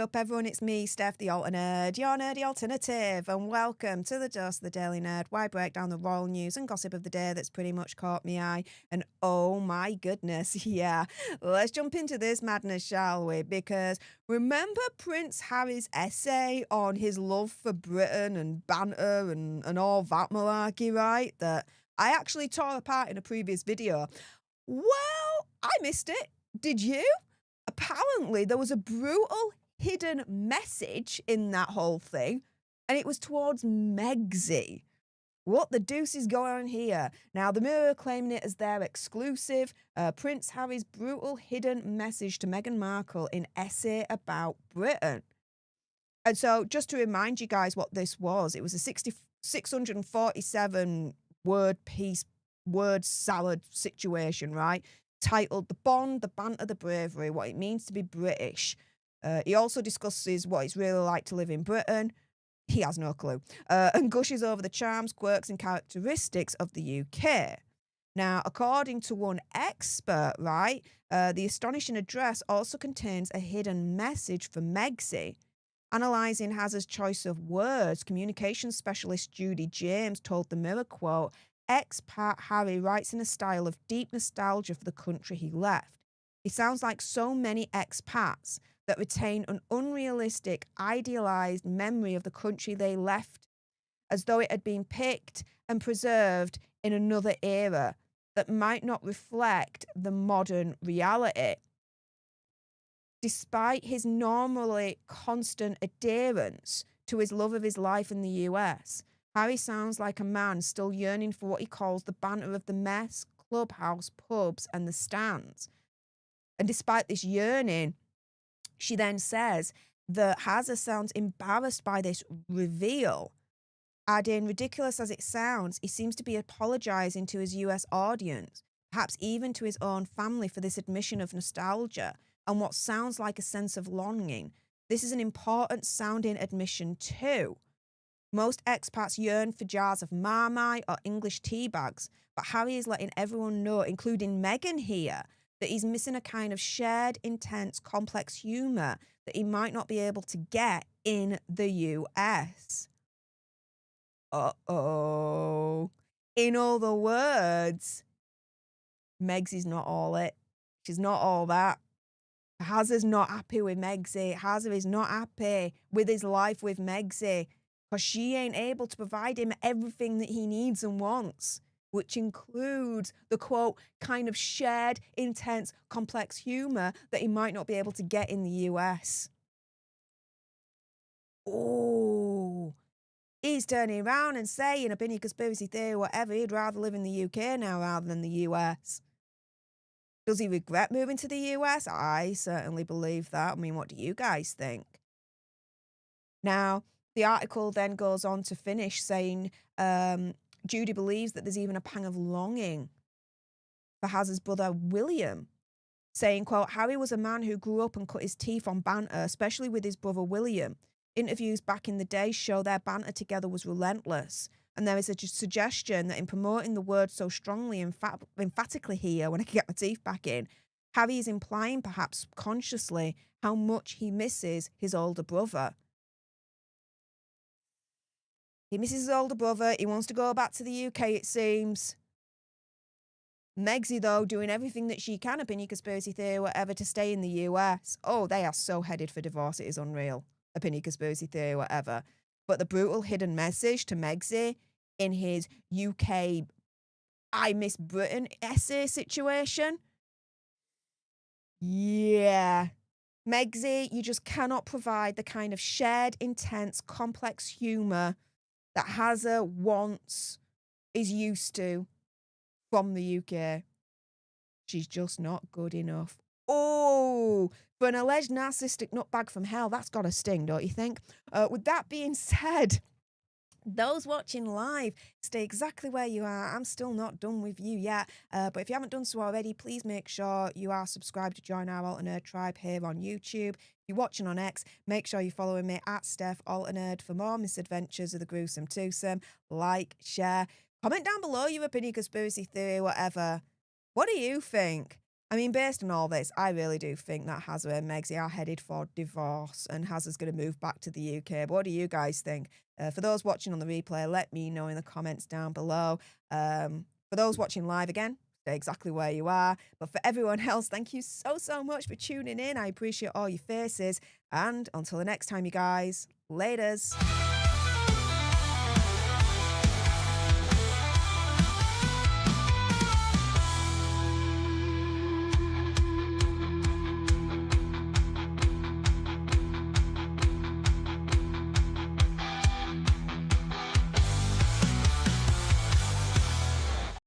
up, everyone? It's me, Stef The Alter Nerd, your nerdy alternative, and welcome to the Dose of the Daily Nerd, where I break down the royal news and gossip of the day that's pretty much caught me eye. And oh my goodness, yeah, let's jump into this madness, shall we? Because remember Prince Harry's essay on his love for Britain and banter and all that malarkey, right? That I actually tore apart in a previous video. Well, I missed it. Did you? Apparently, there was a brutal hidden message in that whole thing, and it was towards Megxie. What the deuce is going on here? Now, the Mirror are claiming it as their exclusive, Prince Harry's brutal hidden message to Meghan Markle in essay about Britain. And so, just to remind you guys what this was, it was a 647 word piece, word salad situation, right? Titled The Bond, the Banter, the Bravery, what it means to be British. He also discusses what it's really like to live in Britain. He has no clue. And gushes over the charms, quirks and characteristics of the UK. Now, according to one expert, right, the astonishing address also contains a hidden message for Megxie. Analysing Hazard's choice of words, communications specialist Judy James told the Mirror, quote, "Expat Harry writes in a style of deep nostalgia for the country he left. He sounds like so many expats that retain an unrealistic, idealised memory of the country they left, as though it had been picked and preserved in another era that might not reflect the modern reality." Despite his normally constant adherence to his love of his life in the US, Harry sounds like a man still yearning for what he calls the banter of the mess, clubhouse, pubs, and the stands. And despite this yearning, she then says that Hazard sounds embarrassed by this reveal. Adding, ridiculous as it sounds, he seems to be apologising to his US audience, perhaps even to his own family, for this admission of nostalgia and what sounds like a sense of longing. This is an important sounding admission too. Most expats yearn for jars of Marmite or English tea bags, but Harry is letting everyone know, including Meghan here, that he's missing a kind of shared, intense, complex humour that he might not be able to get in the US. Uh-oh. In other words, Megxie's not all it. She's not all that. Hazard's not happy with Megxie. Hazard is not happy with his life with Megxie, because she ain't able to provide him everything that he needs and wants, which includes the, quote, kind of shared, intense, complex humour that he might not be able to get in the US. Oh, he's turning around and saying, opinion, conspiracy theory, whatever, he'd rather live in the UK now rather than the US. Does he regret moving to the US? I certainly believe that. I mean, what do you guys think? Now, the article then goes on to finish saying Judy believes that there's even a pang of longing for Hazard's brother William, saying, quote, "Harry was a man who grew up and cut his teeth on banter, especially with his brother William. Interviews back in the day show their banter together was relentless. And there is a suggestion that in promoting the word so strongly and emphatically here, when I can get my teeth back in, Harry is implying, perhaps subconsciously, how much he misses his older brother." He misses his older brother. He wants to go back to the UK, it seems. Megxie, though, doing everything that she can, opinion, conspiracy theory, whatever, to stay in the US. Oh, they are so headed for divorce. It is unreal. Opinion, conspiracy theory, whatever. But the brutal hidden message to Megxie in his UK I Miss Britain essay situation. Yeah. Megxie, you just cannot provide the kind of shared, intense, complex humour that Hazard wants, is used to from the UK. She's just not good enough. Oh, for an alleged narcissistic nutbag from hell, that's got to sting, don't you think? With that being said, those watching live, stay exactly where you are. I'm still not done with you yet. But if you haven't done so already, please make sure you are subscribed to join our Alter Nerd tribe here on YouTube. If you're watching on X, make sure you're following me at Stef Alter Nerd for more misadventures of the gruesome twosome. Like, share, comment down below your opinion, conspiracy theory, whatever. What do you think? I mean, based on all this, I really do think that Hazza and Megxie are headed for divorce and Hazza's going to move back to the UK. But what do you guys think? For those watching on the replay, let me know in the comments down below. For those watching live again, stay exactly where you are. But for everyone else, thank you so much for tuning in. I appreciate all your faces. And until the next time, you guys, laters.